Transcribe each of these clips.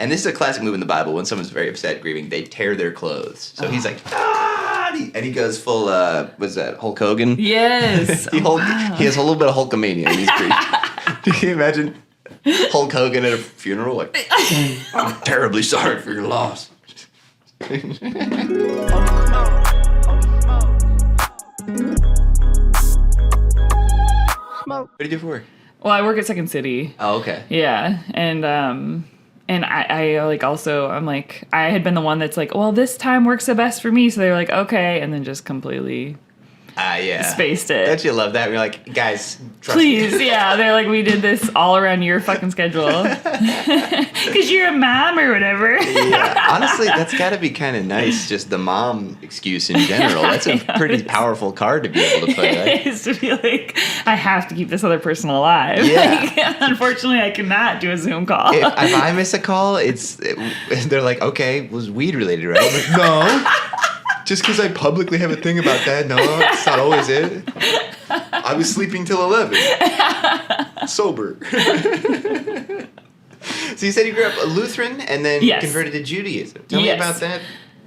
And this is a classic move in the Bible. When someone's very upset, grieving, they tear their clothes. So he's like, ah! And he goes full, what's that, Hulk Hogan? Yes. He has a little bit of Hulkamania when he's grieving. Can you imagine Hulk Hogan at a funeral? Like, I'm terribly sorry for your loss. What do you do for work? Well, I work at Second City. Oh, okay. Yeah, and I like also I'm like I had been the one that's like, well, this time works the best for me, so they were like, okay, and then just completely spaced it. Don't you love that? You're like, guys, trust please, me. yeah. They're like, we did this all around your fucking schedule because you're a mom or whatever. Yeah, honestly, that's got to be kind of nice. Just the mom excuse in general. That's a pretty powerful card to be able to play. Right? It is to be like, I have to keep this other person alive. Yeah. Like, unfortunately, I cannot do a Zoom call. If I miss a call, they're like, okay, was weed related, right? I'm like, no. Just because I publicly have a thing about that, no, it's not always it. I was sleeping till 11. Sober. So you said you grew up a Lutheran and then converted to Judaism. Tell me about that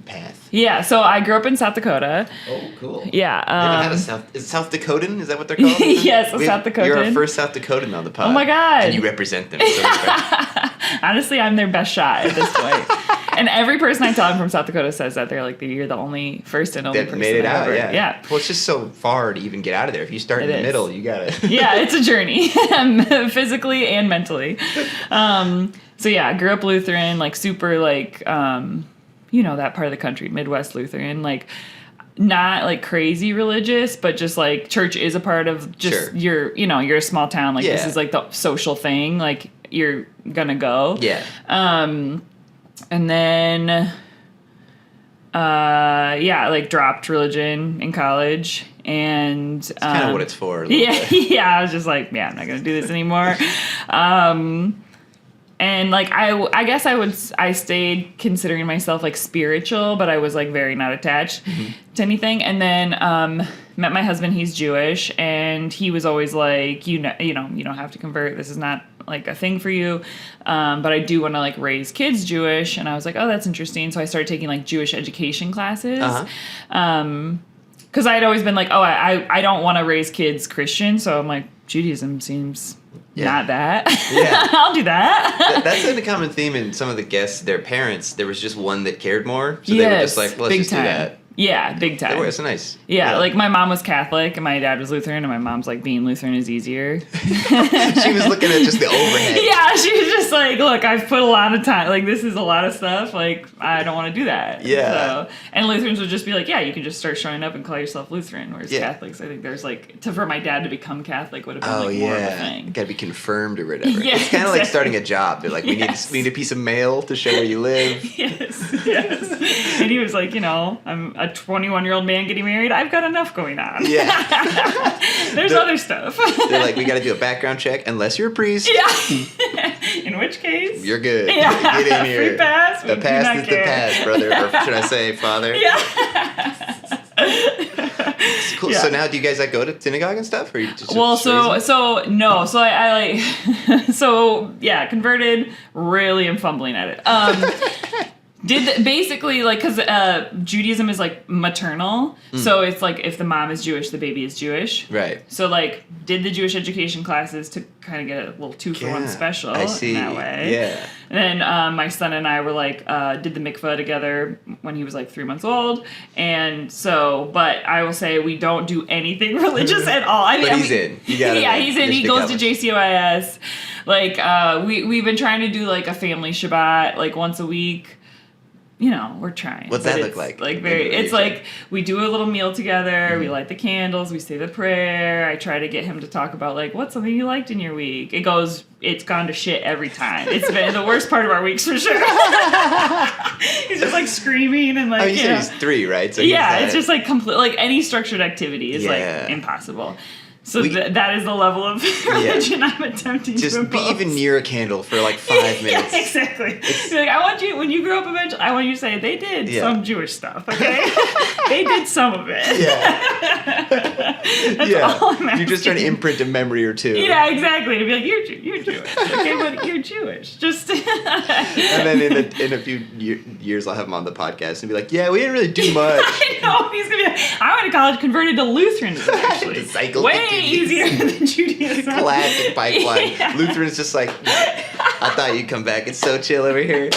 path. Yeah, so I grew up in South Dakota. Oh, cool. Yeah. Is South Dakotan? Is that what they're called? Yes, South Dakotan. You're our first South Dakotan on the pod. Oh my God. And you represent them. So honestly, I'm their best shot at this point. And every person I tell I'm from South Dakota says that. They're like, you're the first and only person made it out, ever. Yeah. Well, it's just so far to even get out of there. If you start in the middle, you gotta... Yeah, it's a journey. Physically and mentally. So yeah, I grew up Lutheran, like super like, that part of the country, Midwest Lutheran, like not like crazy religious, but just like church is a part of just you're a small town. Like this is like the social thing. Like you're gonna go. Yeah. And then, like dropped religion in college, and it's kind of what it's for. Yeah. I was just like, I'm not gonna do this anymore. And like I guess I stayed considering myself like spiritual, but I was like very not attached to anything. And then met my husband. He's Jewish, and he was always like, you don't have to convert. This is not like a thing for you, but I do want to like raise kids Jewish. And I was like, oh, that's interesting. So I started taking like Jewish education classes, because I had always been like, oh, I don't want to raise kids Christian. So I'm like, Judaism seems not that. Yeah, I'll do that. That's a common theme in some of the guests. Their parents, there was just one that cared more, so they were just like, well, let's just do that. Yeah, big time. It's nice. Yeah, like my mom was Catholic and my dad was Lutheran, and my mom's like, being Lutheran is easier. She was looking at just the overhead. Yeah, she was just like, look, I've put a lot of time, like this is a lot of stuff, like I don't want to do that. Yeah. And Lutherans would just be like, yeah, you can just start showing up and call yourself Lutheran, whereas Catholics, I think there's like, for my dad to become Catholic would have been more of a thing. Gotta be confirmed or whatever. Yeah, it's kind of like starting a job. They're like, we need a piece of mail to show where you live. Yes. And he was like, I'm a 21-year-old man getting married. I've got enough going on. Yeah. There's other stuff. They're like, we got to do a background check unless you're a priest. Yeah. In which case, you're good. Yeah. Get in here. Free pass. The past is the past, brother. Or should I say, father? Yeah. Cool. Yeah. So now, do you guys like go to synagogue and stuff, or you just no. So I like converted. Really am fumbling at it. Basically, like, because Judaism is, like, maternal, so it's, like, if the mom is Jewish, the baby is Jewish. Right. So, like, did the Jewish education classes to kind of get a little 2-for-1 special in that way. Yeah. And then my son and I were, like, did the mikvah together when he was, like, 3 months old, and so, but I will say we don't do anything religious at all. But he's in. He's in. He goes to JCOIS. Like, we've been trying to do, like, a family Shabbat, like, once a week. We're trying. What's that look like? Like it's like we do a little meal together. We light the candles. We say the prayer. I try to get him to talk about like what's something you liked in your week. It's gone to shit every time. It's been the worst part of our weeks for sure. He's just like screaming and like. Oh, you said he's 3, right? So it's just like complete. Like any structured activity is like impossible. So that is the level of religion I'm attempting just to be impose. even near a candle for like 5 minutes. Yeah, exactly. You're like, I want you, when you grow up eventually, I want you to say, they did some Jewish stuff, okay? They did some of it. That's all I'm asking. You're just trying to imprint a memory or two. Yeah, exactly. To be like, you're Jewish. Okay, but you're Jewish. Just And then in a few years, I'll have him on the podcast and be like, yeah, we didn't really do much. I know. He's going to be like, I went to college, converted to Lutheranism, actually. The cycle way continues. easier than Judaism. Classic pipeline. Yeah. Lutheran's just like, I thought you'd come back. It's so chill over here.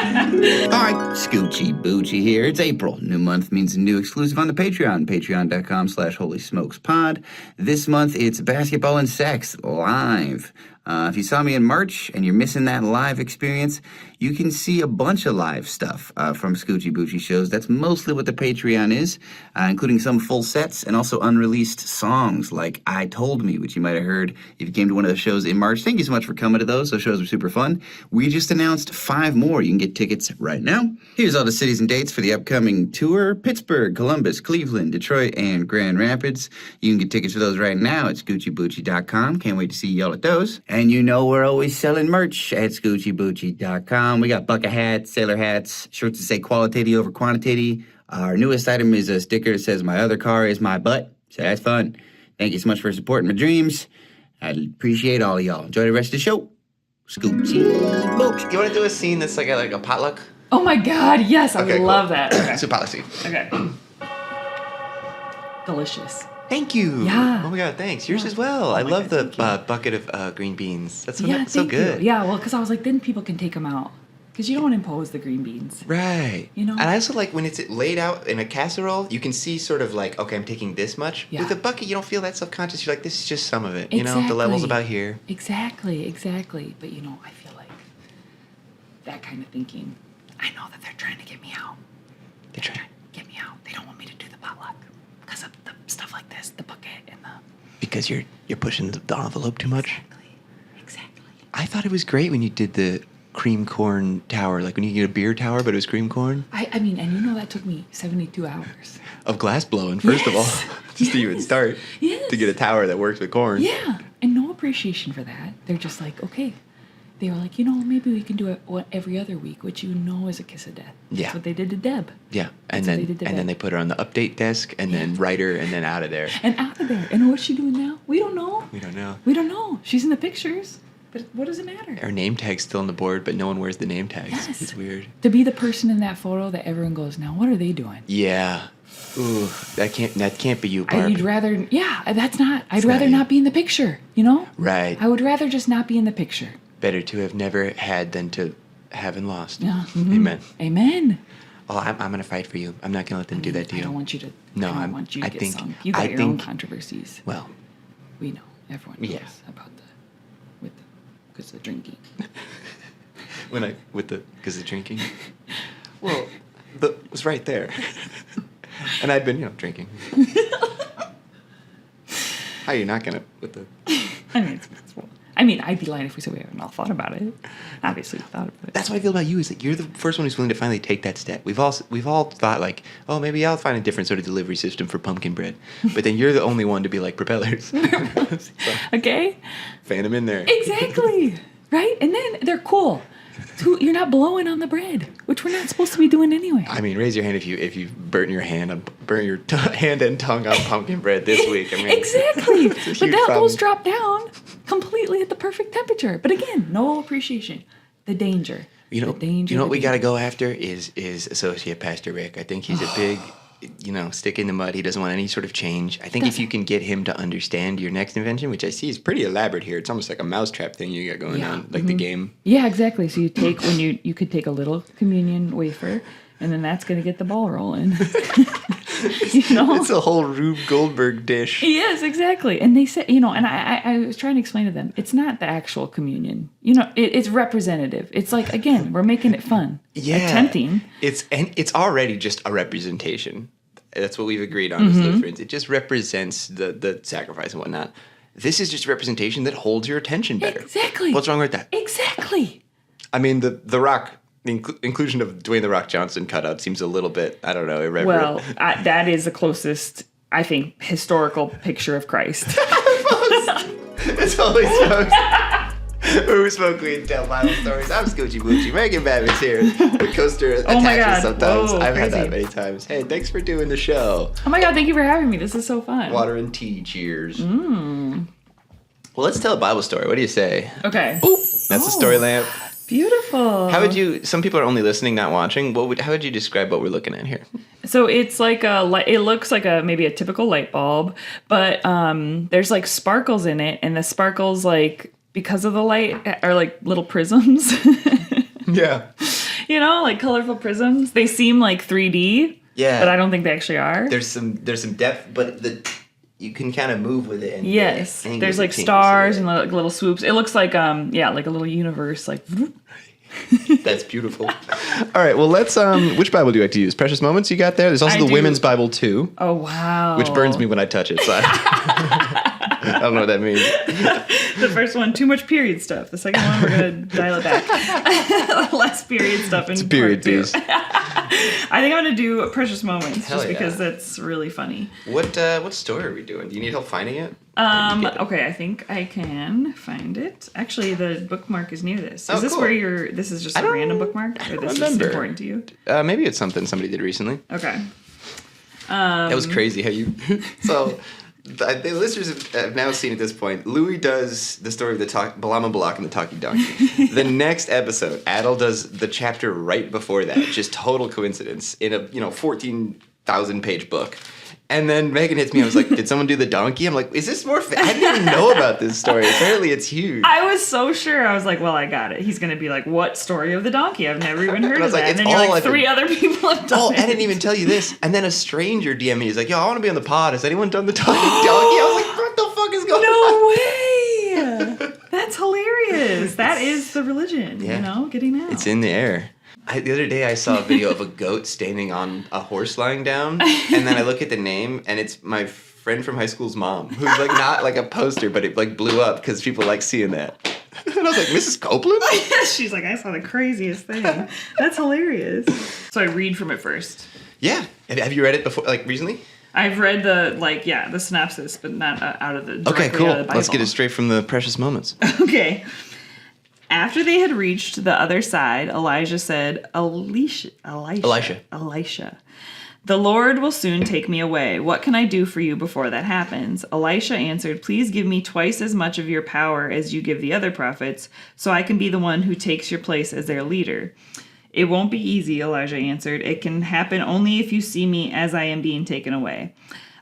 Alright, Scoochie Boochie here. It's April. New month means a new exclusive on the Patreon. Patreon.com/HolySmokesPod. This month, it's Basketball and Sex live. If you saw me in March and you're missing that live experience, you can see a bunch of live stuff from Scoochie Boochie shows. That's mostly what the Patreon is, including some full sets and also unreleased songs like I Told Me, which you might have heard if you came to one of the shows in March. Thank you so much for coming to those. Those shows were super fun. We just announced 5 more. You can get tickets right now. Here's all the cities and dates for the upcoming tour: Pittsburgh, Columbus, Cleveland, Detroit, and Grand Rapids. You can get tickets for those right now at ScoochieBoochie.com. Can't wait to see y'all at those. And you know we're always selling merch at ScoochieBoochie.com. We got bucket hats, sailor hats, shirts that say qualitative over quantity. Our newest item is a sticker that says my other car is my butt. So that's fun. Thank you so much for supporting my dreams. I appreciate all of y'all. Enjoy the rest of the show. Scoochie Boochie. You want to do a scene that's like a potluck? Oh my God, yes, I would love that. Okay. It's a potluck scene. Okay. Delicious. Thank you. Yeah. Oh my God, thanks. Yours as well. I love the bucket of green beans. That's so thank good. You. Yeah, well, because I was like, then people can take them out. Because you don't want to impose the green beans. Right. You know? And I also like when it's laid out in a casserole, you can see sort of like, okay, I'm taking this much. Yeah. With a bucket, you don't feel that self-conscious. You're like, this is just some of it. Exactly. You know, the level's about here. Exactly. But, you know, I feel like that kind of thinking, I know that they're trying to get me out. They're trying to get me out. They don't want me to do the potluck. Because of the stuff like this, the bucket and the... Because you're pushing the envelope too much? Exactly. I thought it was great when you did the cream corn tower, like when you get a beer tower, but it was cream corn. I mean, and you know that took me 72 hours. Of glass blowing, first of all. Just to even start. Yes. To get a tower that works with corn. Yeah. And no appreciation for that. They're just like, okay. They were like, you know, maybe we can do it every other week, which you know is a kiss of death. Yeah. That's what they did to Deb. Yeah. And That's what they did to then Deb. they put her on the update desk and then write her and then out of there. And out of there. And what's she doing now? We don't know. We don't know. We don't know. She's in the pictures. But what does it matter? Her name tag's still on the board, but no one wears the name tags. Yes. It's weird. To be the person in that photo that everyone goes, now what are they doing? Yeah. Ooh, that can't be you, Barb. I'd rather, that's not. I'd It's rather not you. not be in the picture, you know? Right. I would rather just not be in the picture. Better to have never had than to have and lost. Yeah. Mhm. Amen. Amen. Oh, I'm gonna fight for you. I'm not gonna let them do that to you. I don't want you to. No, I don't I'm- want you to I get think- sung. You got I your own think- controversies. Well, We know. Everyone knows Yeah. about because of drinking. because of drinking. Well, it was right there, and I'd been drinking. How are you not gonna with the? I mean, I'd be lying if we said we haven't all thought about it. Obviously, we thought about it. That's what I feel about you is that you're the first one who's willing to finally take that step. We've all thought like, oh, maybe I'll find a different sort of delivery system for pumpkin bread, but then you're the only one to be like propellers. So, Okay. fan them in there. Exactly. Right? And then they're cool. You're not blowing on the bread, which we're not supposed to be doing anyway. I mean, raise your hand if you burnt your hand hand and tongue on pumpkin bread this week. I mean, Exactly. it's a But huge those problem. drop down completely at the perfect temperature. But again, no appreciation. The danger. You know, The danger, you know what the we got to danger. go after is Associate Pastor Rick. I think he's a big, stick in the mud. He doesn't want any sort of change. I think if you can get him to understand your next invention, which I see is pretty elaborate here. It's almost like a mousetrap thing you got going Yeah. on, like the game. Yeah, exactly. So you take you could take a little communion wafer, and then that's gonna get the ball rolling. It's a whole Rube Goldberg dish. Yes, exactly. And they said, and I was trying to explain to them, it's not the actual communion. It's representative. It's like, again, we're making it fun. Yeah, Attempting. It's already just a representation. That's what we've agreed on as Lutherans. It just represents the sacrifice and whatnot. This is just a representation that holds your attention better. Exactly. What's wrong with that? Exactly. I mean, the Rock. The inclusion of Dwayne The Rock Johnson cutout seems a little bit, I don't know, irreverent. Well, that is the closest I think, historical picture of Christ. It's always Smokes. Where we smoke weed and tell Bible stories. I'm Scoochie Boochie. Megan Babbe's here. The coaster Oh my attaches God. sometimes. Whoa, I've had crazy. that many times. Hey, thanks for doing the show. Oh my God, thank you for having me. This is so fun. Water and tea. Cheers. Well, let's tell a Bible story. What do you say? Okay. Oop, that's the story lamp. Beautiful. How would you? Some people are only listening, not watching. How would you describe what we're looking at here? So it's like it looks like maybe a typical light bulb, but there's like sparkles in it, and the sparkles, like, because of the light, are like little prisms. Yeah. You know, like colorful prisms. They seem like 3D. Yeah. But I don't think they actually are. There's some depth, but you can kind of move with it. And Yes. angles There's like changes stars in and it. like little swoops. It looks like like a little universe, like. That's beautiful. All right, well, let's which Bible do you like to use? Precious Moments you got there? There's also I the do. Women's Bible too, Oh wow. which burns me when I touch it. So I don't know what that means. The first one, too much period stuff. The second one, we're gonna dial it back. Less period stuff in It's a period part two. piece. I think I'm gonna do Precious Moments Hell just yeah. because that's really funny. What story are we doing? Do you need help finding it? Get it. Okay, I think I can find it. Actually, the bookmark is near this. Oh, Is this cool. where this is just I a don't- random bookmark? I Or don't this remember. is important to you? Maybe it's something somebody did recently. Okay. That was crazy how you. So, the listeners have now seen at this point. Louis does the story of the Balama Balak and the talking donkey. The next episode, Adel does the chapter right before that. Just total coincidence in a 14,000 page book. And then Megan hits me. I was like, "Did someone do the donkey?" I'm like, "Is this more? I didn't even know about this story. Apparently, it's huge." I was so sure. I was like, well, I got it. He's going to be like, what story of the donkey? I've never even heard And I was of like, that. it's And then you're all like, I've three been- other people have done Oh, it. I didn't even tell you this. And then a stranger DM'd me. He's like, "Yo, I want to be on the pod. Has anyone done the talking donkey?" I was like, "What the fuck is going on?" No way! That's hilarious. That is the religion, Yeah. you know, getting out. It's in the air. The other day I saw a video of a goat standing on a horse lying down, and then I look at the name, and it's my friend from high school's mom, who's like not like a poster, but it like blew up because people like seeing that. And I was like, "Mrs. Copeland?" She's like, I saw the craziest thing. That's hilarious. So I read from it first. Yeah. Have you read it before, like recently? I've read the synopsis, but not out of the Okay, directly cool. out of the Bible. Let's get it straight from the Precious Moments. Okay. After they had reached the other side, Elijah said, Elisha, the Lord will soon take me away. What can I do for you before that happens? Elisha answered, please give me twice as much of your power as you give the other prophets, so I can be the one who takes your place as their leader. It won't be easy, Elijah answered. It can happen only if you see me as I am being taken away.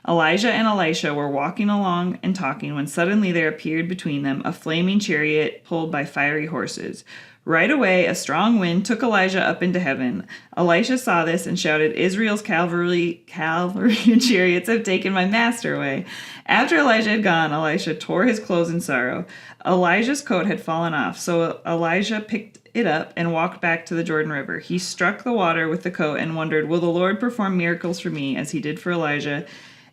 Elijah and Elisha were walking along and talking when suddenly there appeared between them a flaming chariot pulled by fiery horses. Right away, a strong wind took Elijah up into heaven. Elisha saw this and shouted, Israel's cavalry and chariots have taken my master away. After Elijah had gone, Elisha tore his clothes in sorrow. Elijah's coat had fallen off, so Elijah picked it up and walked back to the Jordan River. He struck the water with the coat and wondered, will the Lord perform miracles for me as he did for Elijah?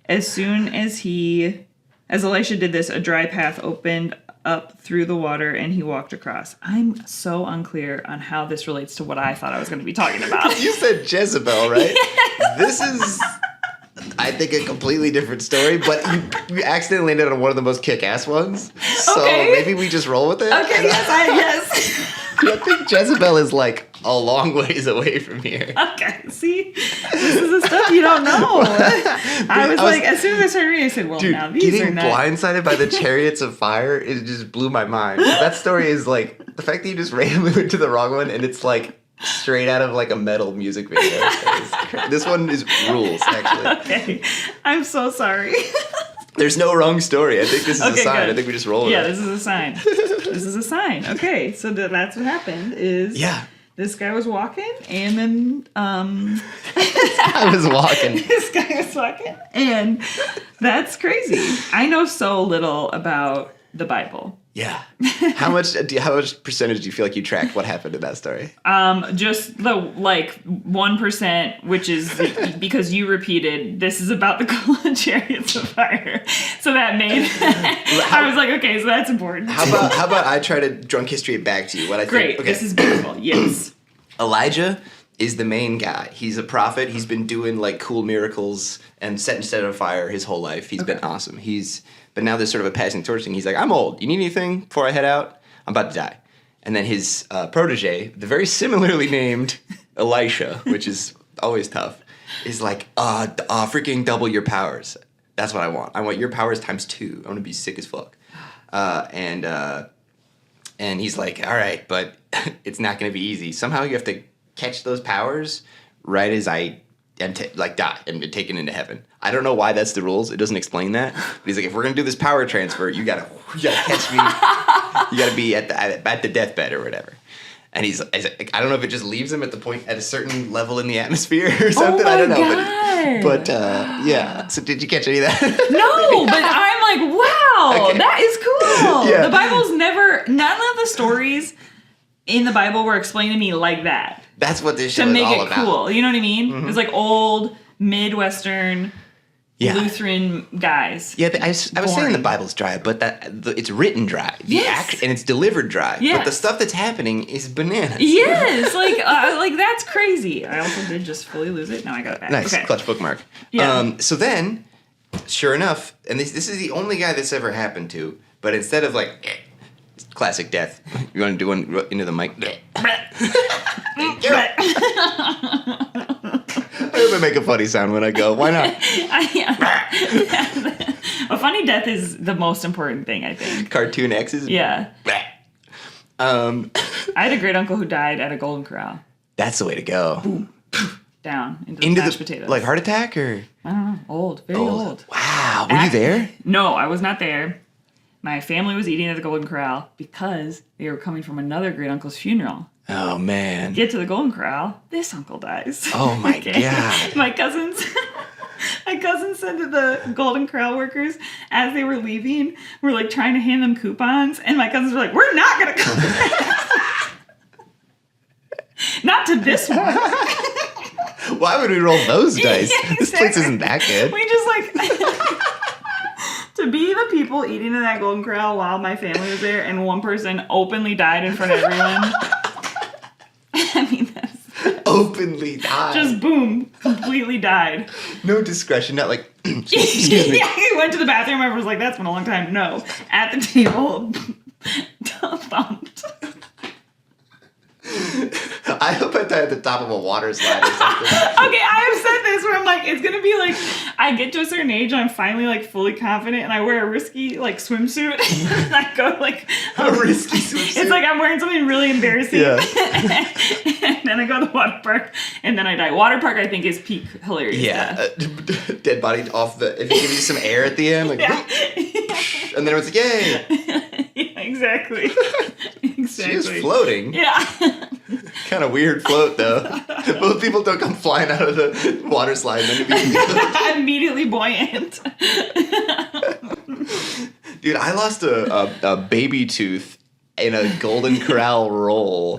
As soon as Elisha did this, a dry path opened up through the water and he walked across. I'm so unclear on how this relates to what I thought I was going to be talking about. You said Jezebel, right? This is, I think, a completely different story, but you accidentally landed on one of the most kick-ass ones. So Okay. maybe we just roll with it. Okay, yes. I think Jezebel is like a long ways away from here. Okay, see? This is the stuff you don't know. I was like, as soon as I started reading, I said, well, Dude, now these are getting not... blindsided by the Chariots of Fire, it just blew my mind. That story is like, the fact that you just randomly went to the wrong one and it's like straight out of like a metal music video. This one is rules, actually. Okay, I'm so sorry. There's no wrong story. I think this is a Okay, sign. good. I think we just roll with Yeah, it. this is a sign. This is a sign. Okay, so that's what happened is Yeah. this guy was walking and then I was walking. this guy was walking and that's crazy. I know so little about the Bible. Yeah. How much percentage do you feel like you tracked what happened in that story? Just the 1%, which is because you repeated this is about the Chariots of Fire. So that made I was like, okay, so that's important. How about I try to drunk history it back to you? What I think. Great. Okay. This is beautiful. Yes. Elijah is the main guy. He's a prophet. He's been doing like cool miracles and setting shit on fire his whole life. He's been awesome. But now there's sort of a passing torch thing. He's like, I'm old. You need anything before I head out? I'm about to die. And then his protege, the very similarly named Elisha, which is always tough, is like, freaking double your powers. That's what I want. I want your powers times 2. I want to be sick as fuck. And he's like, all right, but it's not going to be easy. Somehow you have to catch those powers right as I am die and be taken into heaven. I don't know why that's the rules. It doesn't explain that. But he's like, if we're going to do this power transfer, you gotta catch me. You gotta be at the deathbed or whatever. And he's like, I don't know if it just leaves him at a certain level in the atmosphere or something. I don't know. God. But yeah. So did you catch any of that? No, but I'm like, wow, Okay. that is cool. Yeah. The Bible's none of the stories in the Bible were explained to me like that. That's what this show To is make all it about. cool. You know what I mean? Mm-hmm. It's like old, Midwestern, Lutheran guys. Yeah, I was saying the Bible's dry, but it's written dry. Yes. And it's delivered dry. Yes. But the stuff that's happening is bananas. Yes, like that's crazy. I also did just fully lose it. Now I got it back. Nice, Okay. clutch bookmark. Yeah. So then, sure enough, and this is the only guy this ever happened to, but instead of like, classic death, you want to do one into the mic? I hope I make a funny sound when I go. Why not? A funny death is the most important thing, I think. Cartoon X's? Yeah. I had a great uncle who died at a Golden Corral. That's the way to go. Boom. Down into mashed potatoes. Like heart attack or? I don't know. Old. Very old. Wow. Were you there? No, I was not there. My family was eating at the Golden Corral because they were coming from another great uncle's funeral. Oh, man. Get to the Golden Corral, this uncle dies. Oh, my God. My cousins said to the Golden Corral workers as they were leaving, we're like trying to hand them coupons, and my cousins were like, we're not going to come back. Not to this one. Why would we roll those dice? Yeah, This place isn't that good. We just like... To be the people eating in that Golden Corral while my family was there and one person openly died in front of everyone. I mean, that's... Openly died. Just boom, completely died. No discretion, not like, excuse me. Yeah, he went to the bathroom, everyone was like, that's been a long time. No. At the table, thumped. I hope I die at the top of a water slide or something. Okay, I have said this where I'm like, it's gonna be like, I get to a certain age and I'm finally like fully confident and I wear a risky like swimsuit and I go like... A risky swimsuit? It's like I'm wearing something really embarrassing. Yeah. And then I go to the water park and then I die. Water park I think is peak hilarious. Yeah. Dead body off the... If it gives you some air at the end, like... Yeah. And then it was like, yay! Yeah, exactly. She is floating. Yeah. Kind of weird float, though. Most people don't come flying out of the water slide and then Immediately buoyant. Dude, I lost a baby tooth in a Golden Corral roll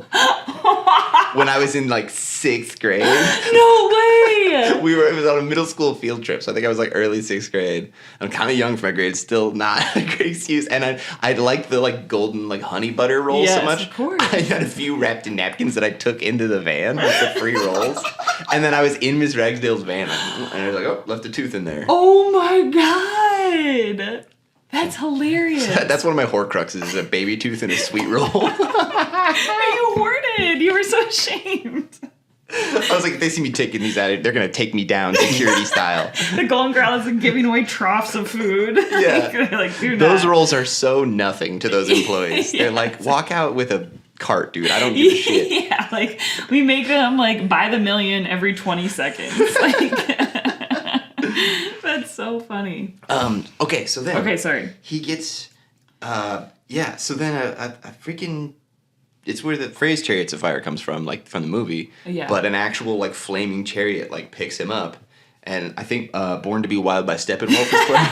when I was in like 6th grade. No way. It was on a middle school field trip, so I think I was like early 6th grade. I'm kind of young for my grade, still not a great excuse. And I liked the like golden like honey butter roll so much. Of course. I had a few wrapped in napkins that I took into the van with the free rolls. And then I was in Miss Ragsdale's van and I was like, oh, left a tooth in there. Oh my god. That's hilarious. That's one of my Horcruxes, is a baby tooth and a sweet roll. You hoarded. You were so ashamed. I was like, if they see me taking these out, they're going to take me down security style. The Golden Corral is giving away troughs of food. Yeah. They're like, do Those not. rolls are so nothing to those employees. They're like, walk out with a cart, dude. I don't give a shit. Yeah, like, we make them, like, by the million every 20 seconds. Like, that's so funny. Okay, so then... Okay, sorry. He gets... so then a freaking... It's where the phrase Chariots of Fire comes from, like, from the movie. Yeah. But an actual, like, flaming chariot, like, picks him up. And I think Born to be Wild by Steppenwolf is playing.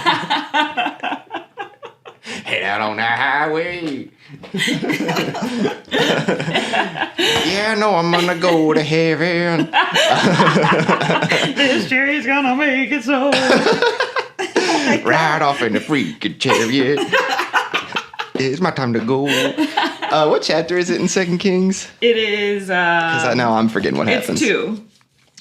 Head out on the highway. Yeah, no, I'm gonna go to heaven. This chariot's gonna make it so. Ride off in the freaking chariot. It's my time to go. What chapter is it in Second Kings? It is. Because now I'm forgetting what happens. It's 2.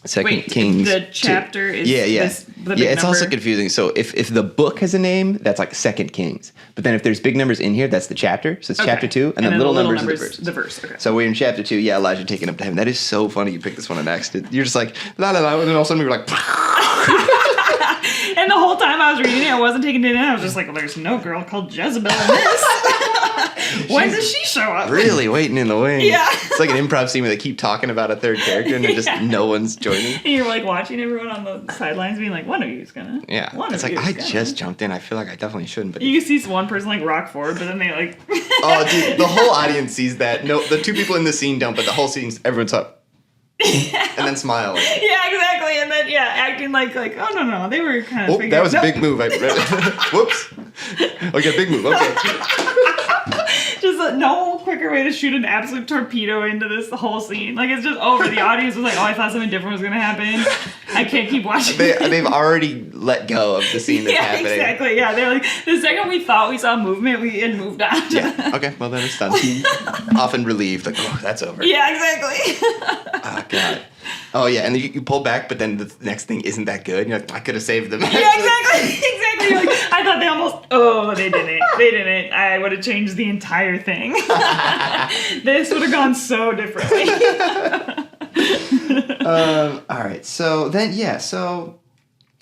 Second Kings. The chapter 2. Is yeah. the big it's number. also confusing. So if the book has a name, that's like Second Kings. But then if there's big numbers in here, that's the chapter. So it's chapter 2, and then little numbers are the verse. Okay. So we're in chapter 2. Yeah, Elijah taken up to heaven. That is so funny. You picked this one on accident. You're just like la la la, and then all of a sudden we were like. And the whole time I was reading it, I wasn't taking it in. I was just like, well, there's no girl called Jezebel in this. When does she show up? Really waiting in the wings. Yeah. It's like an improv scene where they keep talking about a third character and just no one's joining. And you're like watching everyone on the sidelines being like, one of you's gonna. Yeah. It's like, I just jumped in. I feel like I definitely shouldn't. But you see one person like rock forward, but then they like. Oh, dude, the whole audience sees that. No, the 2 people in the scene don't, but the whole scene, everyone's up. And then smiling. Yeah, exactly. And then, acting like, oh, no. They were kind of that was a big move. Whoops. Okay, big move. Okay. Just no quicker way to shoot an absolute torpedo into this whole scene. Like, it's just over. The audience was like, oh, I thought something different was going to happen. I can't keep watching. They've already let go of the scene that's happening. Exactly. Yeah, they're like, the second we thought we saw movement, we had moved on. Yeah. Okay, well, then it's done. Often relieved. Like, oh, that's over. Yeah, exactly. Oh, God. Oh, yeah, and you pull back, but then the next thing isn't that good. You're like, I could have saved them. Yeah, exactly. You're like, I thought they almost... Oh, they didn't. I would have changed the entire thing. This would have gone so differently. All right, so then, so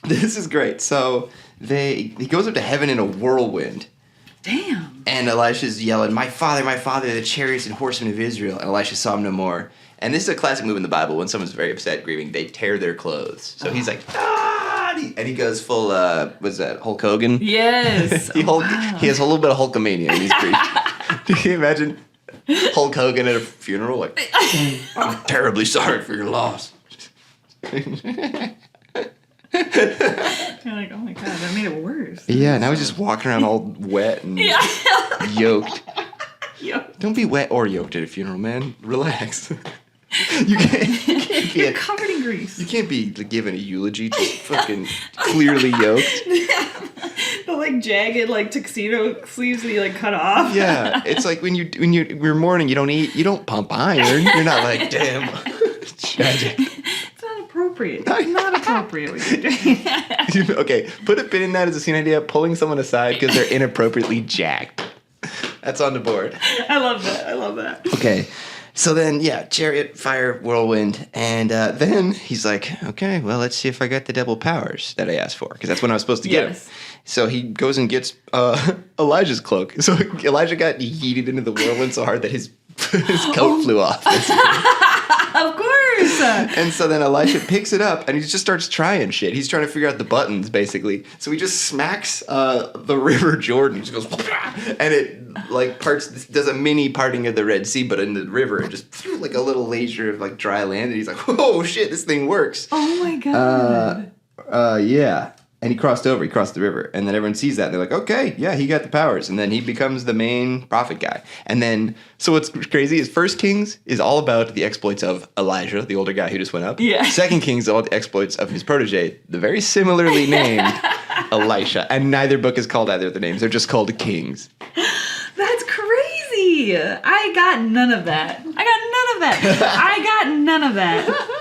this is great. So he goes up to heaven in a whirlwind. Damn. And Elisha's yelling, my father, the chariots and horsemen of Israel. And Elisha saw him no more. And this is a classic move in the Bible. When someone's very upset, grieving, they tear their clothes. So he's like, and he goes full, what's that, Hulk Hogan? Yes. He has a little bit of Hulkamania in his grief. Can you imagine Hulk Hogan at a funeral? Like, I'm terribly sorry for your loss. You're like, oh my God, that made it worse. Yeah, now he's just walking around all wet and yoked. Don't be wet or yoked at a funeral, man. Relax. You can't be You're covered in grease. You can't be giving a eulogy just fucking clearly yoked. The like jagged like tuxedo sleeves that you like cut off. Yeah, it's like when you're mourning, you don't eat, you don't pump iron. You're not like, damn, tragic. It's not appropriate. It's not appropriate what you're doing. Okay, put a pin in that as a scene idea. Pulling someone aside because they're inappropriately jacked. That's on the board. I love that. Okay. So then, chariot, fire, whirlwind, and then he's like, okay, well, let's see if I got the double powers that I asked for, because that's when I was supposed to get him. So he goes and gets Elijah's cloak. So Elijah got yeeted into the whirlwind so hard that his coat flew off. Of course. And so then Elisha picks it up and he just starts trying shit. He's trying to figure out the buttons, basically. So he just smacks the River Jordan. He just goes, and it like does a mini parting of the Red Sea, but in the river, it just like a little laser of like dry land. And he's like, oh shit, this thing works. Oh my God. Yeah. And he crossed over. He crossed the river. And then everyone sees that. And they're like, okay, yeah, he got the powers. And then he becomes the main prophet guy. And then, so what's crazy is First Kings is all about the exploits of Elijah, the older guy who just went up. Yeah. Second Kings is all the exploits of his protege, the very similarly named Elisha. And neither book is called either of their names. They're just called kings. That's crazy. I got none of that.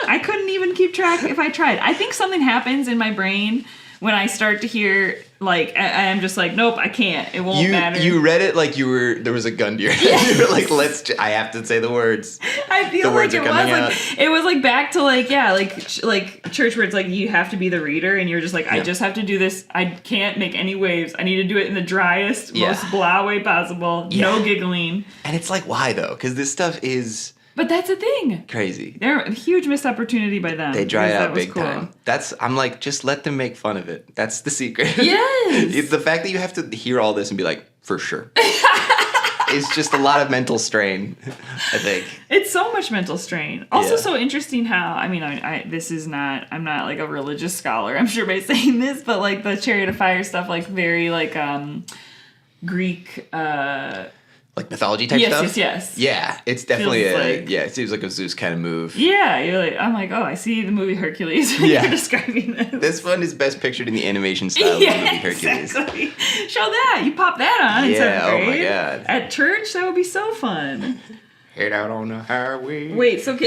I couldn't even keep track if I tried. I think something happens in my brain when I start to hear, like, I'm just like, nope, I can't. It won't matter. You read it like there was a gun to your head. Yes. You were like, I have to say the words. I feel the like words it are was coming like, out. it was like back to like, like church where it's like, you have to be the reader and you're just like, I just have to do this. I can't make any waves. I need to do it in the driest, most blah way possible. Yeah. No giggling. And it's like, why though? Because this stuff is... But that's the thing. Crazy. They're a huge missed opportunity by them. They dry it out big time. I'm like, just let them make fun of it. That's the secret. Yes. It's the fact that you have to hear all this and be like, for sure. It's just a lot of mental strain, I think. It's so much mental strain. Also so interesting how, I mean, I'm not like a religious scholar, I'm sure by saying this, but like the Chariot of Fire stuff, like very like Greek, Like mythology type Yes, stuff? yes. Yeah, it's definitely Feels a, like- yeah, it seems like a Zeus kind of move. Yeah, I'm like, oh, I see the movie Hercules when Yeah. you're describing this. This one is best pictured in the animation style of the movie Hercules. Exactly. Show that. You pop that on in Yeah, 7th oh my grade. God. At church, that would be so fun. Head out on the highway. Wait, so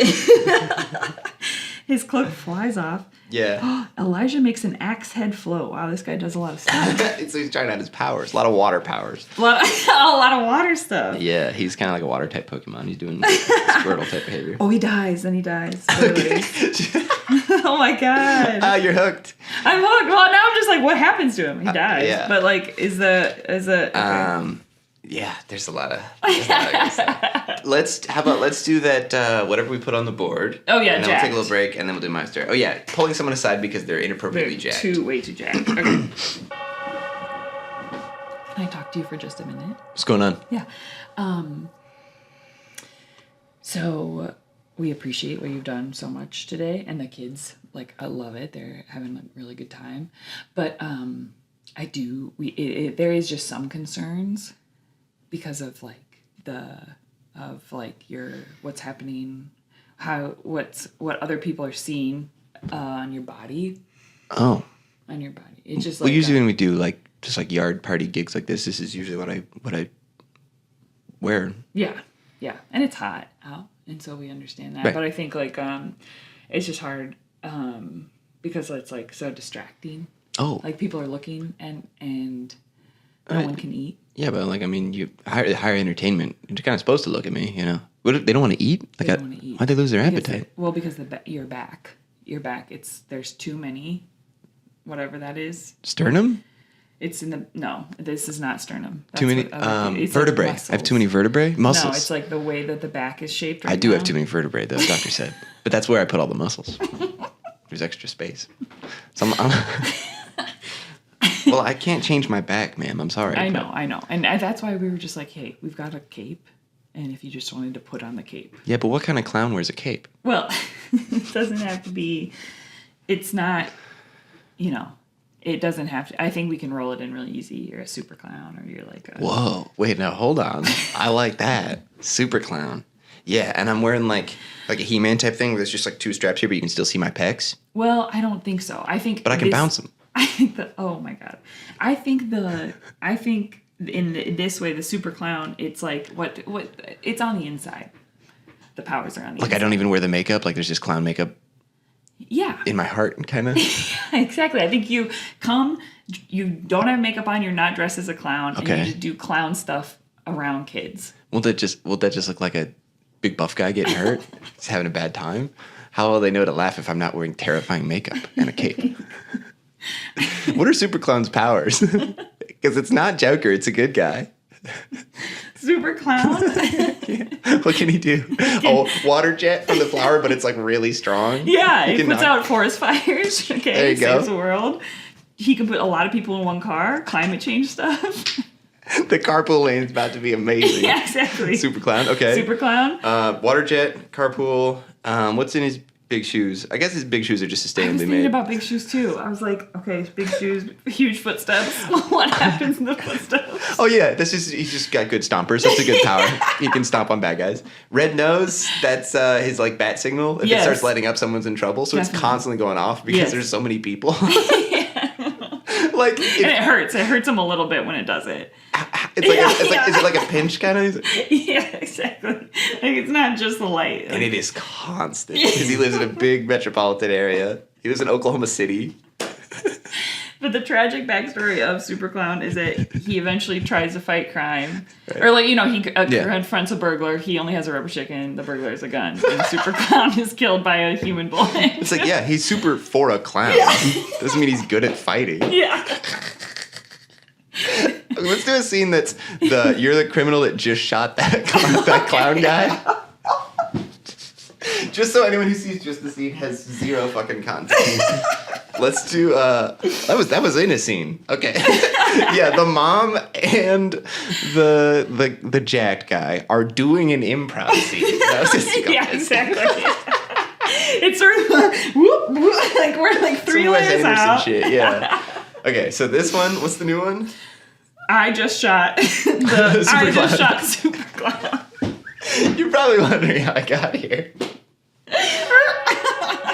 his cloak flies off. Yeah. Elijah makes an axe head float. Wow, this guy does a lot of stuff. So he's trying out his powers. A lot of water powers. a lot of water stuff. Yeah, he's kind of like a water type Pokemon. He's doing Squirtle type behavior. Oh, he dies. Then he dies. Spoilers. Oh my god. Ah, you're hooked. I'm hooked. Well, now I'm just like, what happens to him? He dies. yeah. But like, okay. Yeah, there's a lot of good stuff. Let's do that whatever we put on the board. Oh, yeah, and then we'll take jacked. a little break and then we'll do my story. Oh yeah, pulling someone aside because they're inappropriately They're jacked. way too jacked. Okay. Can I talk to you for just a minute? What's going on? Yeah. So we appreciate what you've done so much today, and the kids, like, I love it. They're having a really good time. But there is just some concerns because of what's happening, what other people are seeing on your body. Oh. On your body. It's just Well, usually when we do just yard party gigs like this is usually what I wear. Yeah, and it's hot out, and so we understand that. Right. But I think it's just hard because it's so distracting. Oh. Like people are looking and no one can eat. Yeah, but you hire entertainment. You're kind of supposed to look at me, you know. What if they don't want to eat? They don't want to eat. Why'd they lose their Because appetite? because your back, there's too many, whatever that is. Sternum? It's no, this is not sternum. Too many vertebrae. I have too many vertebrae. Muscles. No, it's like the way that the back is shaped. I do have too many vertebrae, though. Doctor said, but that's where I put all the muscles. There's extra space. So well, I can't change my back, ma'am. I'm sorry. I know, and that's why we were just like, hey, we've got a cape, and if you just wanted to put on the cape. Yeah, but what kind of clown wears a cape? Well, it doesn't have to be. It's not. It doesn't have to. I think we can roll it in really easy. You're a super clown, or you're like a. Whoa! Wait, now hold on. I like that super clown. Yeah, and I'm wearing like a He-Man type thing where there's just two straps here, but you can still see my pecs. Well, I don't think so. I think. But I can bounce them. I think oh my god, I think in this way the super clown, it's like what it's on the inside. The powers are on the inside. I don't even wear the makeup. There's just clown makeup. Yeah. In my heart, kind of. Exactly. I think you don't have makeup on. You're not dressed as a clown. Okay. And you just do clown stuff around kids. Will that just look like a big buff guy getting hurt? He's having a bad time. How will they know to laugh if I'm not wearing terrifying makeup and a cape? What are Super Clown's powers? Because it's not Joker, it's a good guy. Super clown? What can he do? Oh, water jet from the flower, but it's really strong. Yeah, he puts out forest fires. Okay, there you saves go. the world. He can put a lot of people in one car. Climate change stuff. The carpool lane is about to be amazing. Yeah, exactly. Super Clown, okay. Super clown. Water jet, carpool. What's in his big shoes? I guess his big shoes are just I was sustainably thinking made. about big shoes too. I was like, okay, big shoes, huge footsteps. What happens in the footsteps? Oh yeah, he's just got good stompers. That's a good power. He can stomp on bad guys. Red nose, that's his bat signal. If it starts lighting up, someone's in trouble. So Definitely. It's constantly going off because there's so many people. And it hurts. It hurts him a little bit when it does it. Is it like a pinch kind of? Yeah, exactly. It's not just the light. And it is constant because he lives in a big metropolitan area. He lives in Oklahoma City. But the tragic backstory of Super Clown is that he eventually tries to fight crime. Right. Or he confronts a burglar. He only has a rubber chicken. The burglar has a gun. And Super Clown is killed by a human bullet. It's he's super for a clown. Yeah. Doesn't mean he's good at fighting. Yeah. Let's do a scene that's you're the criminal that just shot that clown guy. Just so anyone who sees just the scene has zero fucking context. Let's do that was in a scene. Okay. Yeah, the mom and the jacked guy are doing an improv scene. That was just yeah, exactly. It's sort of whoop, whoop, we're three layers out. Shit, yeah. Okay, so this one, what's the new one? I just shot Superclown. You're probably wondering how I got here.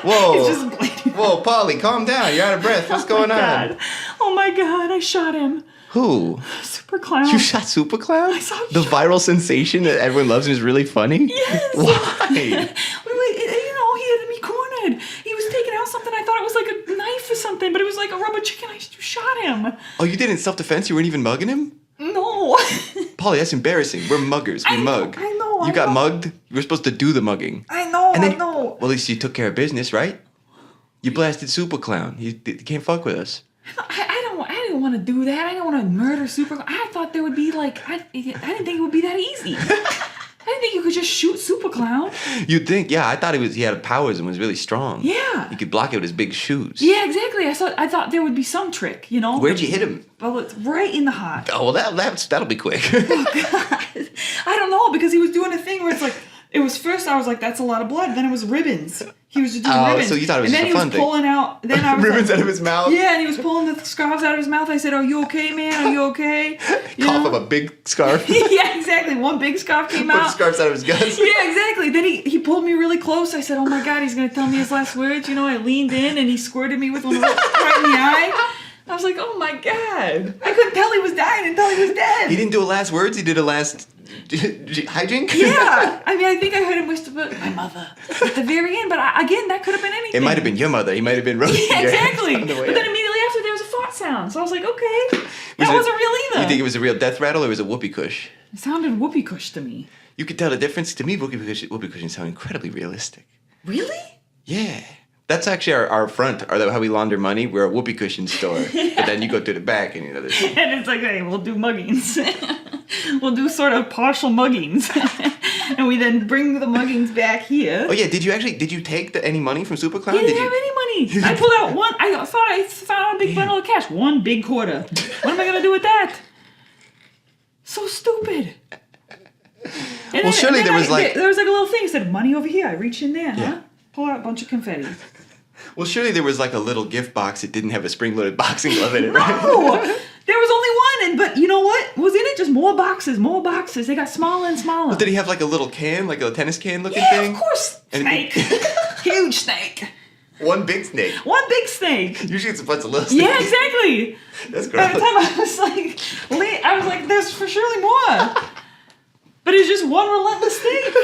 Whoa. It's just bleeding. Whoa, Polly, calm down. You're out of breath. What's going on? Oh my god, I shot him. Who? Superclown. You shot Superclown? I saw him the shot. viral sensation that everyone loves and is really funny? Yes. Why? He had me cornered. He was taking out something. I thought it was like a knife or something, but it was like a rubber chicken. I shot him. Oh, you did it in self-defense? You weren't even mugging him? No. Polly, that's embarrassing. We're muggers. We mug. I know. You got mugged? You were supposed to do the mugging. I know. And then, I know. Well, at least you took care of business, right? You blasted Superclown. He can't fuck with us. I didn't want to do that. I didn't want to murder Superclown. I thought there would be like, I didn't think it would be that easy. I didn't think you could just shoot Superclown. You'd think, yeah. I thought he had powers and was really strong. Yeah. He could block it with his big shoes. Yeah, exactly. I thought there would be some trick, you know. Where'd you hit him? Well, it's right in the heart. Oh, well, that'll be quick. Oh, God. I don't know, because he was doing a thing where it's like, it was first I was like, that's a lot of blood. Then it was ribbons. He was just doing ribbons. So you thought it was and just a fun thing. And then he was pulling out. Then I was ribbons like, out of his mouth? Yeah, and he was pulling the scarves out of his mouth. I said, are you okay, man? Are you okay? Cough up a big scarf. Yeah, exactly. One big scarf came Put out. scarves out of his guts. Yeah, exactly. Then he pulled me really close. I said, oh my God, he's going to tell me his last words. You know, I leaned in and he squirted me with one right in the eye. I was like, oh my God. I couldn't tell he was dying until he was dead. He didn't do a last words. He did a last hijink. Yeah. I mean, I think I heard him whisper, my mother, at the very end. But again, that could have been anything. It might have been your mother. He might have been roasting Yeah, your exactly. ass on the way But then out. immediately after, there was a fart sound. So I was like, okay. That wasn't real either. You think it was a real death rattle or was it whoopee cush? It sounded whoopee cush to me. You could tell the difference. To me, whoopee cushions sound incredibly realistic. Really? Yeah. That's actually our front, or how we launder money. We're a whoopee cushion store. But then you go through the back and there's... And it's like, hey, we'll do muggings. We'll do sort of partial muggings. And we then bring the muggings back here. Oh yeah, did you take any money from Superclown? He didn't have any money. I pulled out one. I thought I found a big bundle of cash. One big quarter. What am I going to do with that? So stupid. Well, surely there was like a little thing that said, money over here. I reach in there, Yeah. huh? Pull out a bunch of confetti. Well, surely there was like a little gift box that didn't have a spring-loaded boxing glove in it, right? No! There was only one, but you know what? Was in it just more boxes. They got smaller and smaller. Well, did he have like a little can, like a tennis can looking Yeah, thing? of course. And Snake. Huge snake. One big snake. One big snake. Usually it's a bunch of little snakes. Yeah, exactly. That's By the gross. time I was like, there's for surely more. But it's just one relentless snake.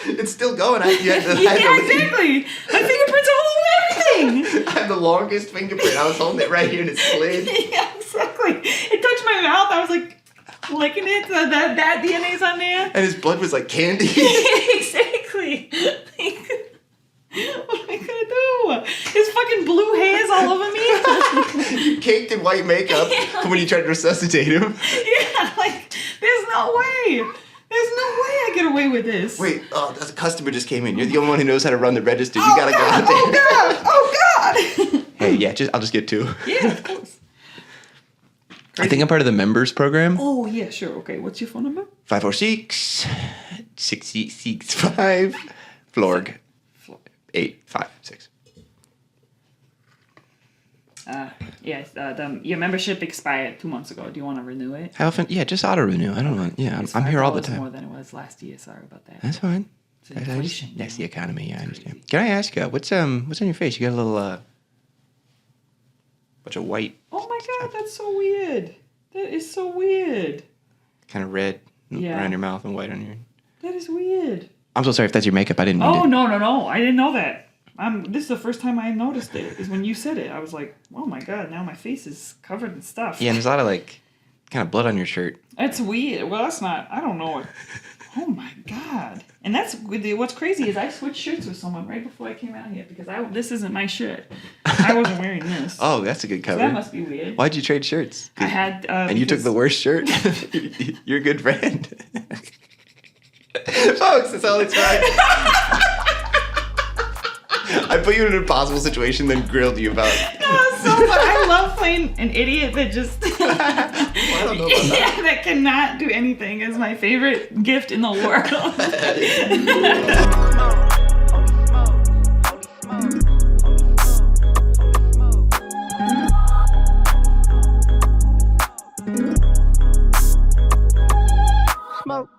It's still going. Yeah, exactly. My fingerprints are all over everything. I have the longest fingerprint. I was holding it right here and it slid. Yeah, exactly. It touched my mouth. I was like licking it. So that DNA's on there. And his blood was like candy. Exactly. What am I gonna do? His fucking blue hair's all over me. Caked in white makeup when you tried to resuscitate him. Yeah, like, there's no way. There's no way I get away with this. Wait, a customer just came in. You're the only one who knows how to run the register. You gotta go out there. Oh God! Oh God! Hey, yeah, I'll just get two. Yeah, of course. I think I'm part of the members program. Oh yeah, sure. Okay, what's your phone number? 546-665 Florg 856. Yes. Your membership expired 2 months ago. Do you want to renew it? How often? Yeah, just auto renew. I don't know. Yeah, It's I'm here all the $5 time. more than it was last year. Sorry about that. That's fine. It's inflation. That's the economy. Yeah, I understand. Can I ask you what's on your face? You got a little bunch of white, Oh my God, that's so weird. That is so weird. kind of red Yeah. around your mouth and white on your. That is weird. I'm so sorry if that's your makeup. I didn't mean Oh to. no! I didn't know that. This is the first time I noticed it. Is when you said it. I was like, oh my God! Now my face is covered in stuff. Yeah, and there's a lot of like, kind of blood on your shirt. That's weird. Well, that's not. I don't know. Oh my God! And that's what's crazy is I switched shirts with someone right before I came out here because this isn't my shirt. I wasn't wearing this. Oh, that's a good So cover. that must be weird. Why'd you trade shirts? I had. And you took the worst shirt? You're a good friend. Folks, that's all it's right. I put you in an impossible situation, then grilled you about it. Oh, so fun. I love playing an idiot that just. Well, I don't know about that. Yeah, that cannot do anything is my favorite gift in the world. smoke.